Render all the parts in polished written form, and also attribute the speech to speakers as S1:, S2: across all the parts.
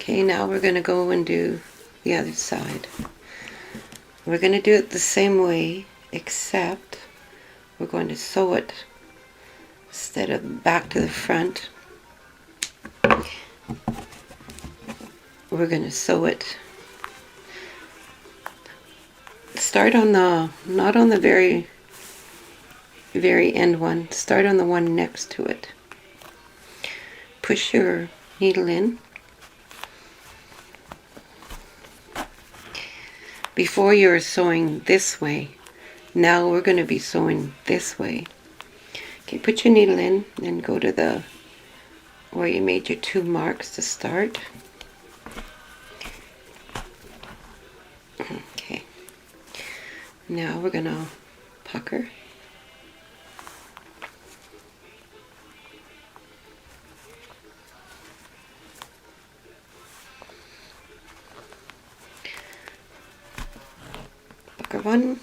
S1: Okay, now we're going to go and do the other side. We're going to do it the same way, except we're going to sew it instead of back to the front. We're going to sew it. Start on the, not on the very end one. Start on the one next to it. Push your needle in. Before you were sewing this way. Now we're going to be sewing this way. Okay, put your needle in and go to the where you made your 2 marks to start. Okay. Now we're going to pucker. Pucker 1.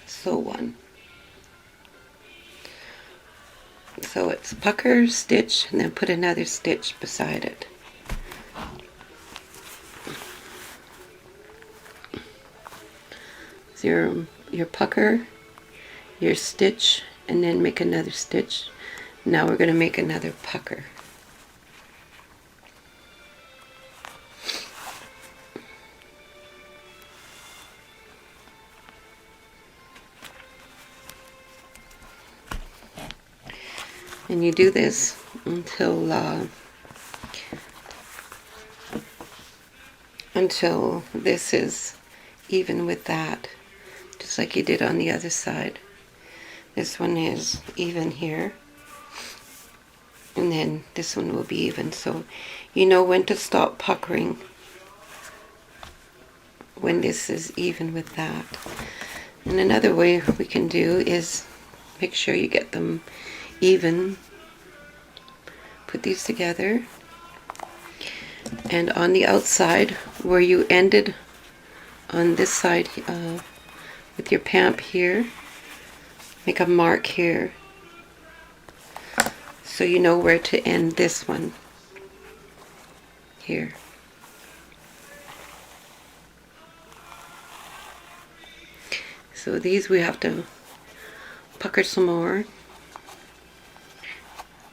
S1: Sew 1. So it's pucker, stitch, and then put another stitch beside it. So your pucker, your stitch, and then make another stitch. Now we're going to make another pucker. And you do this until this is even with that, just like you did on the other side. This one is even here, and then this one will be even, so you know when to stop puckering when this is even with that. And another way we can do is make sure you get them even. Put these together, and on the outside where you ended on this side with your pamp here, make a mark here so you know where to end this one here. So these we have to pucker some more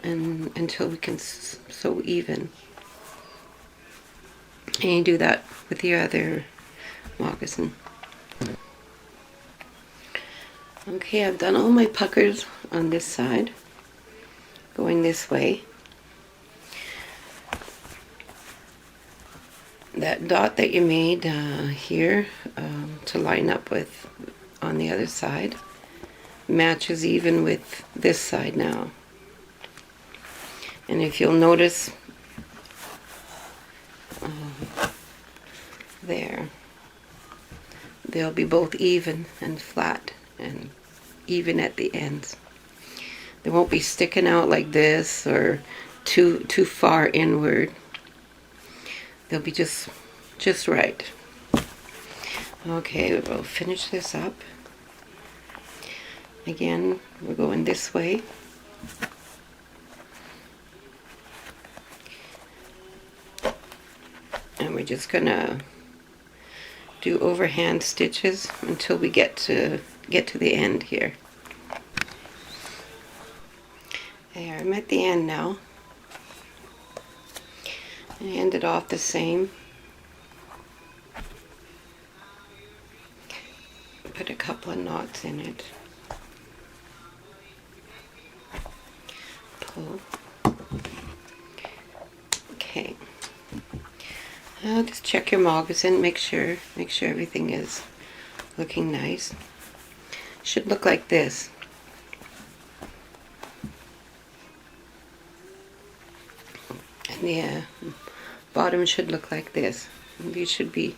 S1: and until we can sew even. And you do that with your other moccasin. Okay, I've done all my puckers on this side, going this way. That dot that you made here to line up with on the other side matches even with this side now. And if you'll notice there, they'll be both even and flat and even at the ends. They won't be sticking out like this or too far inward. They'll be just right. Okay, we'll finish this up. Again, we're going this way. And we're just gonna do overhand stitches until we get to the end here. There, I'm at the end now. I ended off the same. Put a couple of knots in it. Pull. Okay. Now just check your moccasin, make sure everything is looking nice. Should look like this. And the bottom should look like this. And these should be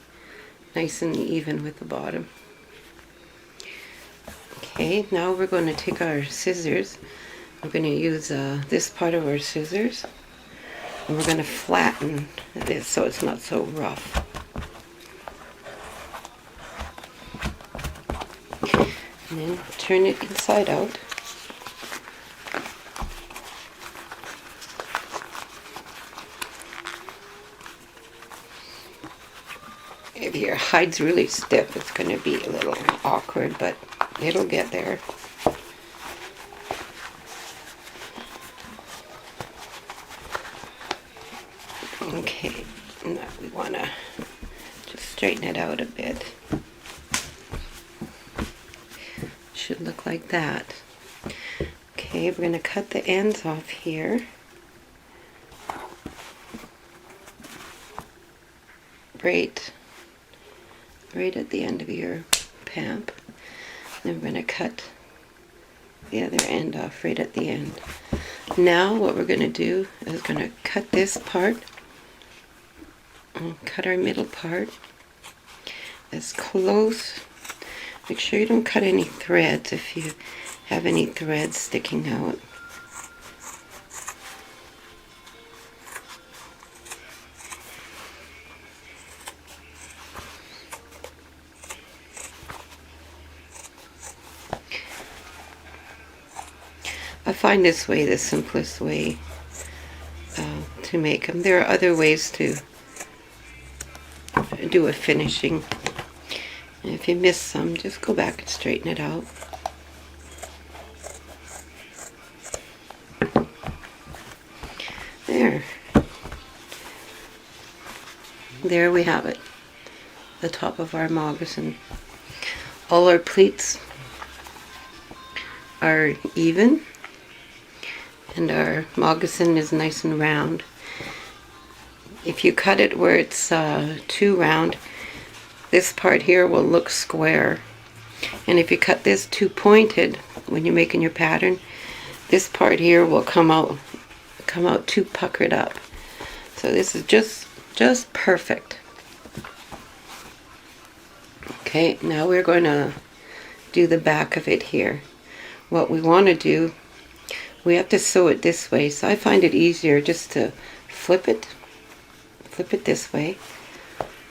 S1: nice and even with the bottom. Okay, now we're going to take our scissors. We're going to use this part of our scissors. And we're going to flatten this so it's not so rough. And then turn it inside out. If your hide's really stiff, it's going to be a little awkward, but it'll get there. Okay, now we want to just straighten it out a bit. Should look like that. Okay, we're going to cut the ends off here. Right at the end of your pamp. Then we're going to cut the other end off right at the end. Now what we're going to do is going to cut this part and cut our middle part as close. Make sure you don't cut any threads if you have any threads sticking out. I find this way the simplest way to make them. There are other ways to do a finishing. And if you miss some, just go back and straighten it out. There we have it. The top of our moccasin. All our pleats are even. And our moccasin is nice and round. If you cut it where it's too round, this part here will look square. And if you cut this too pointed when you're making your pattern, this part here will come out too puckered up. So this is just perfect. Okay, now we're going to do the back of it here. What we want to do, we have to sew it this way, so I find it easier just to flip it this way,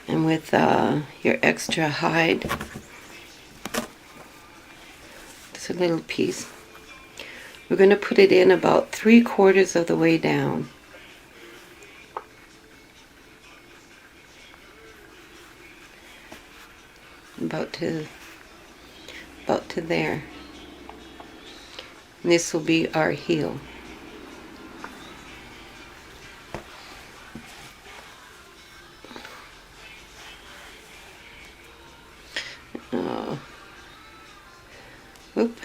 S1: and with your extra hide, just a little piece, we're going to put it in about 3/4 of the way down. About to there. And this will be our heel. Whoop.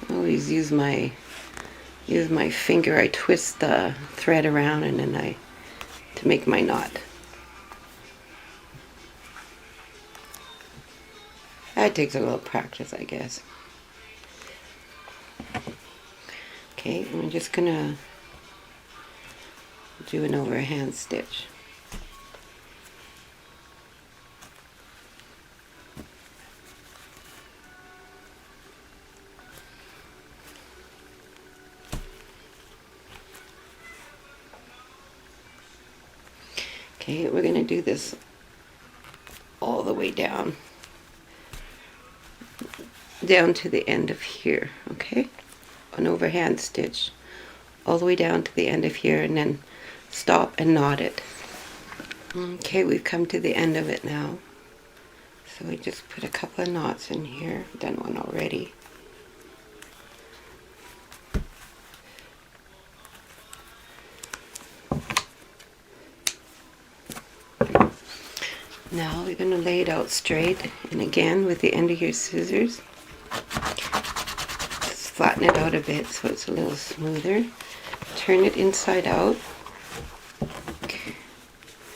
S1: I always use my finger. I twist the thread around and then to make my knot. That takes a little practice, I guess. Okay, I'm just gonna do an overhand stitch. Okay, we're gonna do this all the way down to the end of here. Okay, an overhand stitch all the way down to the end of here, and then stop and knot it. Okay, we've come to the end of it now, so we just put a couple of knots in here. I've done one already. Now we're going to lay it out straight, and again with the end of your scissors, just flatten it out a bit so it's a little smoother. Turn it inside out,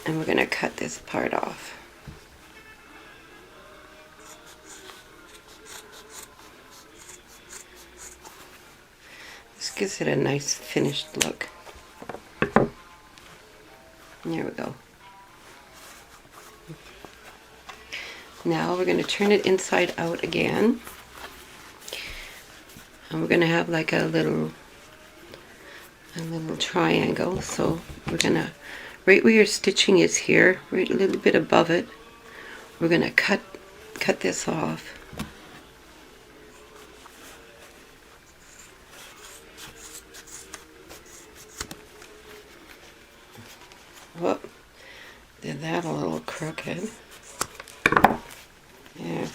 S1: and we're going to cut this part off. This gives it a nice finished look. There we go. Now we're going to turn it inside out again, and we're going to have like a little triangle. So we're going to, right where your stitching is here, right a little bit above it, we're going to cut this off. Whoop. Did that a little crooked. There.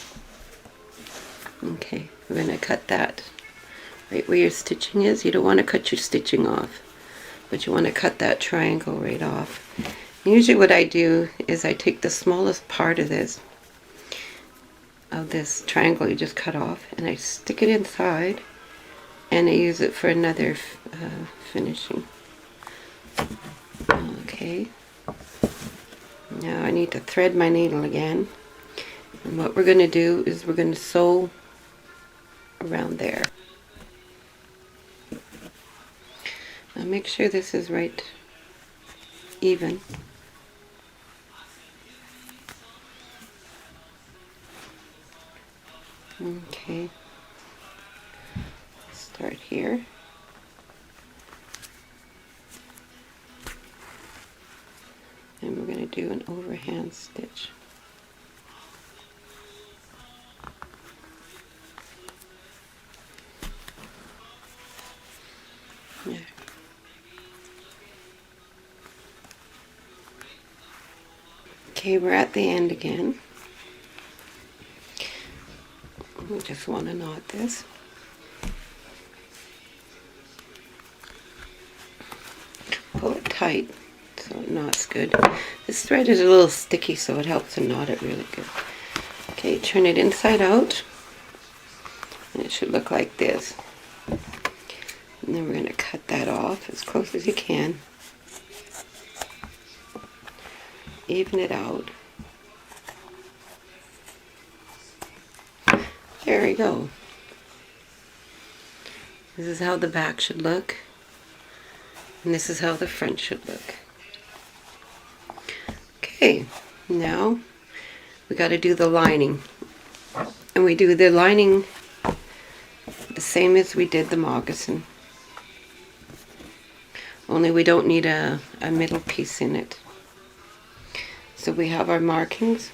S1: Okay, we're going to cut that right where your stitching is. You don't want to cut your stitching off, but you want to cut that triangle right off. Usually what I do is I take the smallest part of this triangle you just cut off, and I stick it inside, and I use it for another finishing. Okay, now I need to thread my needle again, and what we're going to do is we're going to sew around there. Now make sure this is right even. Okay, start here. And we're going to do an overhand stitch. There. Okay, we're at the end again. We just want to knot this. Pull it tight so it knots good. This thread is a little sticky, so it helps to knot it really good. Okay, turn it inside out, and it should look like this. And then we're going to cut that off as close as you can. Even it out. There we go. This is how the back should look, and this is how the front should look. Okay, now we got to do the lining, and we do the lining the same as we did the moccasin, only we don't need a middle piece in it. So we have our markings,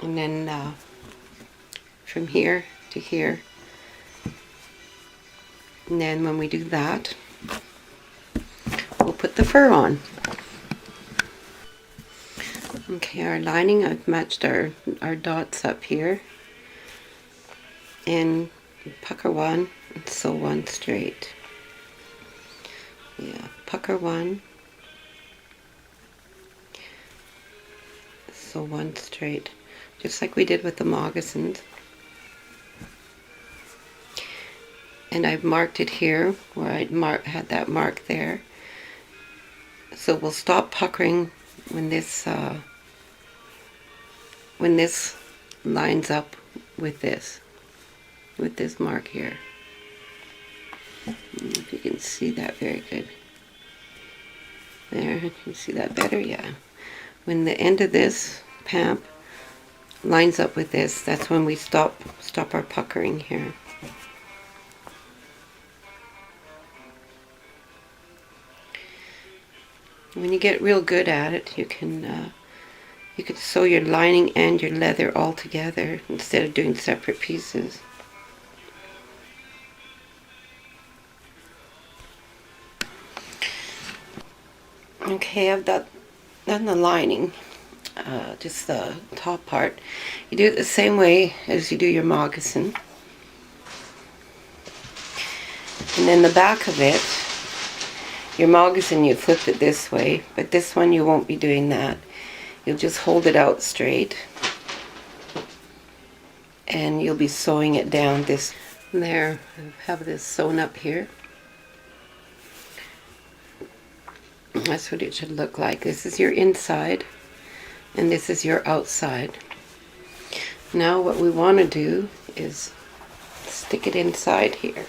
S1: and then from here to here, and then when we do that, we'll put the fur on. Okay, our lining, I've matched our dots up here, and pucker one and sew one straight. Yeah, pucker one, sew one straight, just like we did with the moccasins. And I've marked it here where I'd had that mark there. So we'll stop puckering when this lines up with this mark here. If you can see that very good. There, you can see that better, yeah. When the end of this pamp lines up with this, that's when we stop our puckering here. When you get real good at it, you can sew your lining and your leather all together instead of doing separate pieces. Okay, I've done the lining, just the top part. You do it the same way as you do your moccasin. And then the back of it, your moccasin, you flip it this way, but this one you won't be doing that. You'll just hold it out straight, and you'll be sewing it down this. There, I have this sewn up here. That's what it should look like. This is your inside, and this is your outside. Now what we want to do is stick it inside here.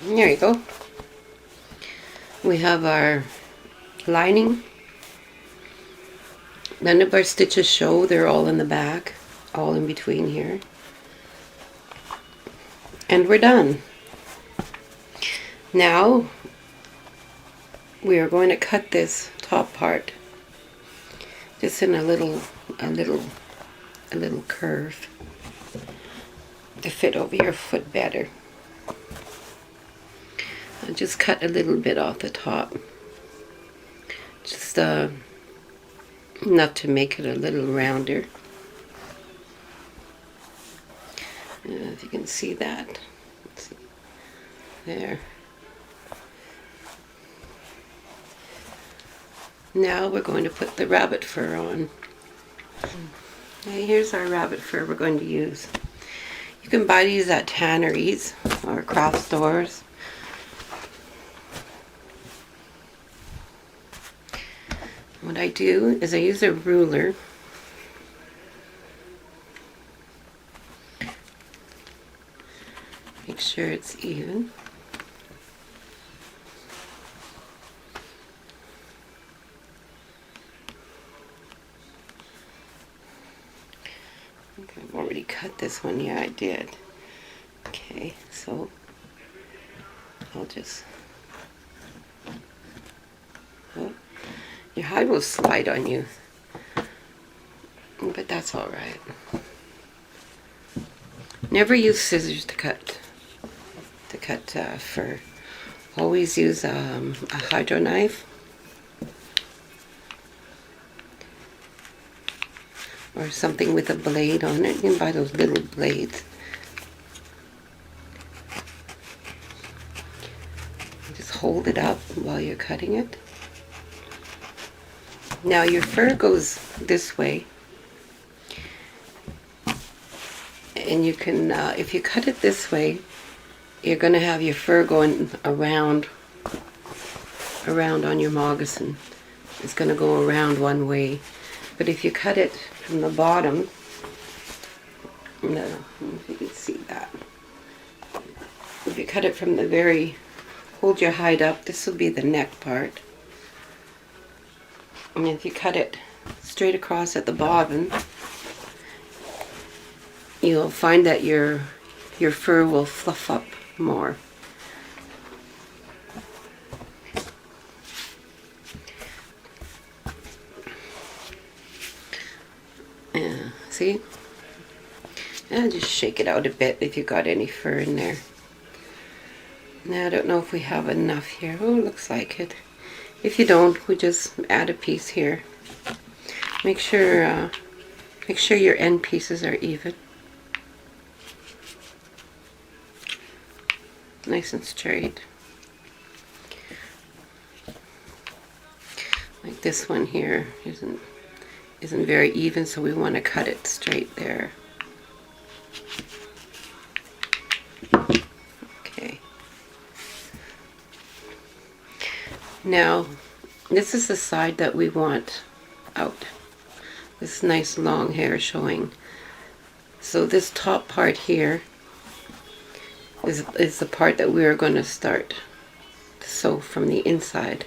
S1: There you go. We have our lining. None of our stitches show, they're all in the back, all in between here. And we're done. Now we are going to cut this top part just in a little a little curve to fit over your foot better. I'll just cut a little bit off the top, just enough to make it a little rounder. If you can see that. Let's see. There. Now we're going to put the rabbit fur on. Okay, here's our rabbit fur we're going to use. You can buy these at tanneries or craft stores. What I do is I use a ruler. Make sure it's even. I think I've already cut this one. Yeah, I did. Okay, so I'll just... Oh, your hide will slide on you, but that's all right. Never use scissors to cut fur. Always use a hydro knife or something with a blade on it. You can buy those little blades. Just hold it up while you're cutting it. Now your fur goes this way, and you can, if you cut it this way, you're going to have your fur going around on your moccasin. It's going to go around one way. But if you cut it from the bottom, no, if you can see that. If you cut it from the very, hold your hide up, this will be the neck part. And if you cut it straight across at the bottom, you'll find that your fur will fluff up more. Yeah, see? And just shake it out a bit if you got any fur in there. Now I don't know if we have enough here. Oh, looks like it. If you don't, we just add a piece here. Make sure your end pieces are even. Nice and straight. Like this one here isn't very even, so we want to cut it straight there. Okay. Now, this is the side that we want out. This nice long hair showing. So this top part here is the part that we are going to start to sew from the inside.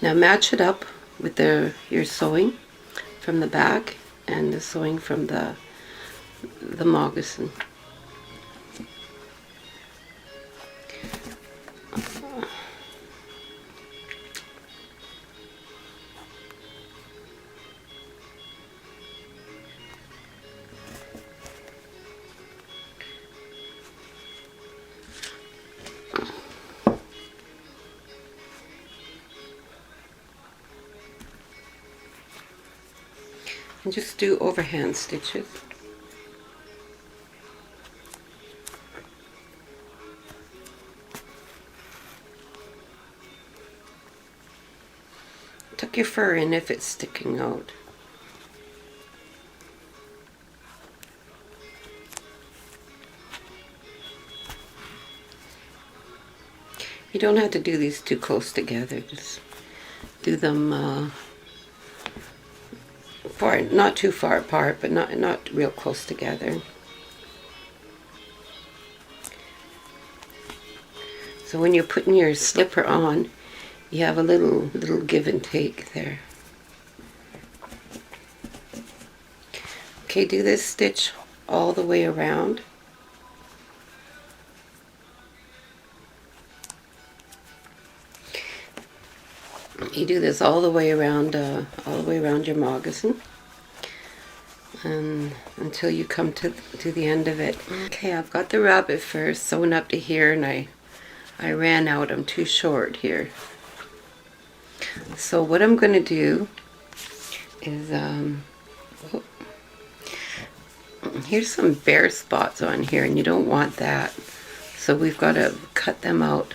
S1: Now match it up with your sewing from the back and the sewing from the moccasin. And just do overhand stitches. Tuck your fur in if it's sticking out. You don't have to do these too close together. Just do them not too far apart, but not real close together. So when you're putting your slipper on, you have a little give and take there. Okay, do this stitch all the way around. You do this all the way around your moccasin. and until you come to the end of it. Okay, I've got the rabbit fur sewn up to here, and I ran out. I'm too short here. So what I'm going to do is here's some bare spots on here, and you don't want that. So we've got to cut them out.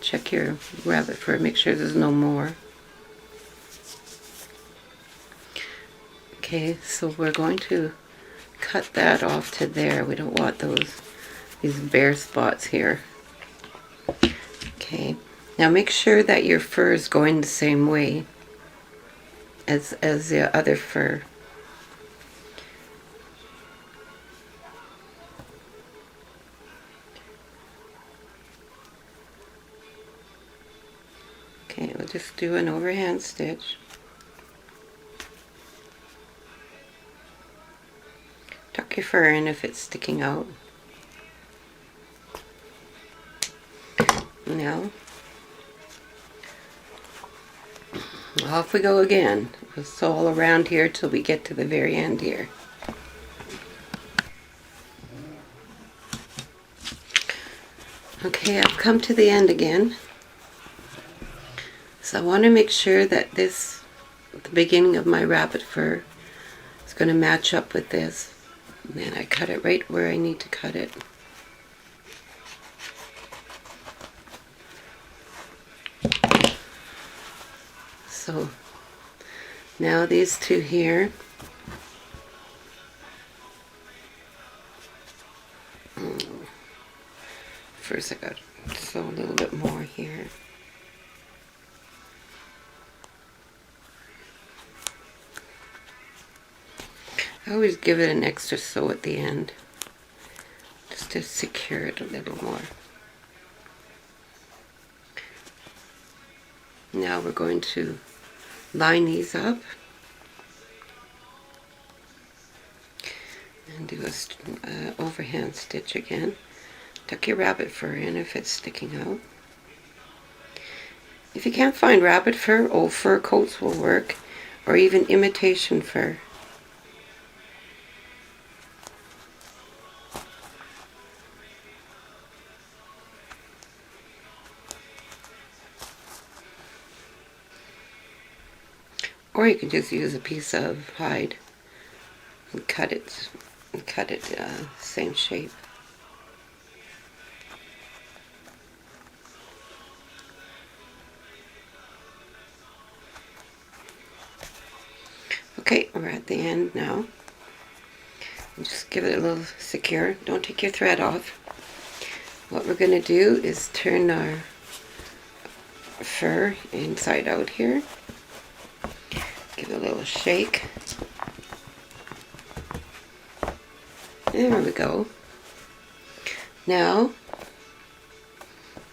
S1: Check your rabbit fur, make sure there's no more. Okay, so we're going to cut that off to there. We don't want these bare spots here. Okay, now make sure that your fur is going the same way as the other fur. Okay, we'll just do an overhand stitch. Tuck your fur in if it's sticking out. Now, off we go again. We'll sew all around here till we get to the very end here. Okay, I've come to the end again. So I want to make sure that the beginning of my rabbit fur is going to match up with this. And then I cut it right where I need to cut it. So now these two here, first I got to sew a little bit more here. I always give it an extra sew at the end, just to secure it a little more. Now we're going to line these up and do a overhand stitch again. Tuck your rabbit fur in if it's sticking out. If you can't find rabbit fur, old fur coats will work, or even imitation fur. Or you can just use a piece of hide and cut it same shape. Okay, we're at the end now. Just give it a little secure. Don't take your thread off. What we're going to do is turn our fur inside out here. Give it a little shake. There we go. Now,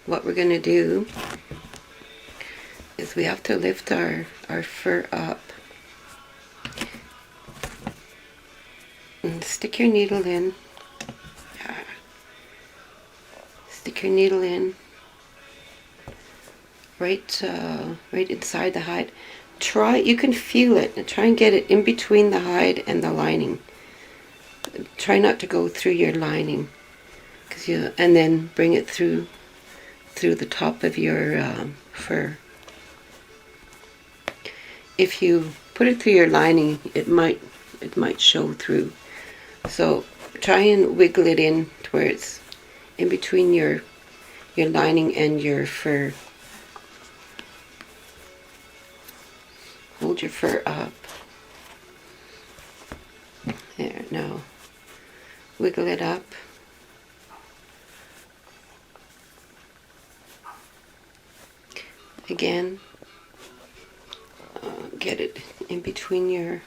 S1: what we're going to do is we have to lift our fur up. And stick your needle in. Stick your needle in right inside the hide. You can feel it, and try and get it in between the hide and the lining. Try not to go through your lining, and then bring it through the top of your fur. If you put it through your lining, it might show through. So try and wiggle it in to where it's in between your lining and your fur. Hold your fur up. There, now wiggle it up. Again, get it in between your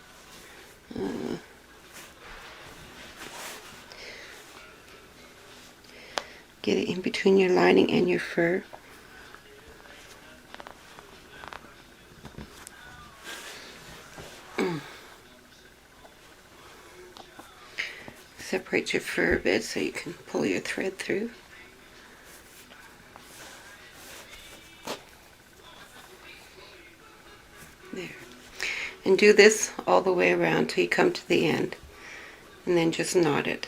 S1: lining and your fur. Separate your fur a bit so you can pull your thread through. There. And do this all the way around till you come to the end. and then just knot it.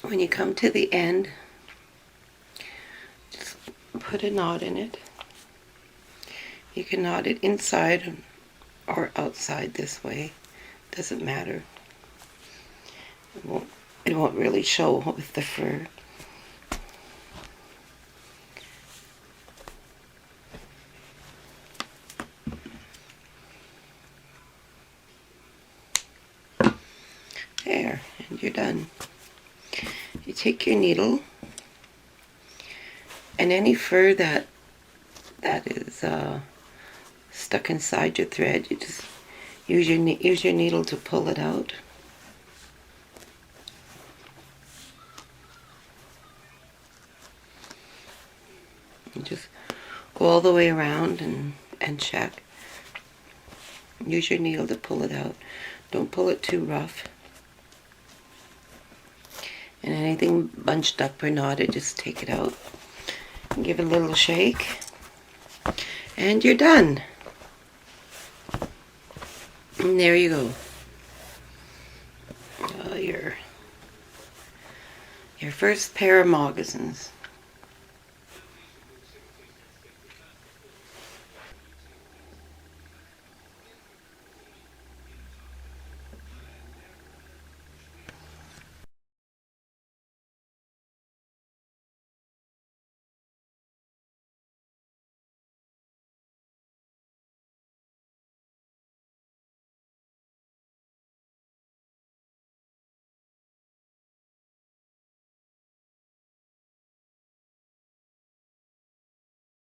S1: When you come to the end, just put a knot in it. You can knot it inside or outside this way. Doesn't matter. It won't really show with the fur. There, and you're done. You take your needle, and any fur that is stuck inside your thread, you just use your needle to pull it out. You just go all the way around and check. Use your needle to pull it out. Don't pull it too rough. And anything bunched up or knotted, just take it out. And give it a little shake. And you're done. And there you go. Your first pair of moccasins.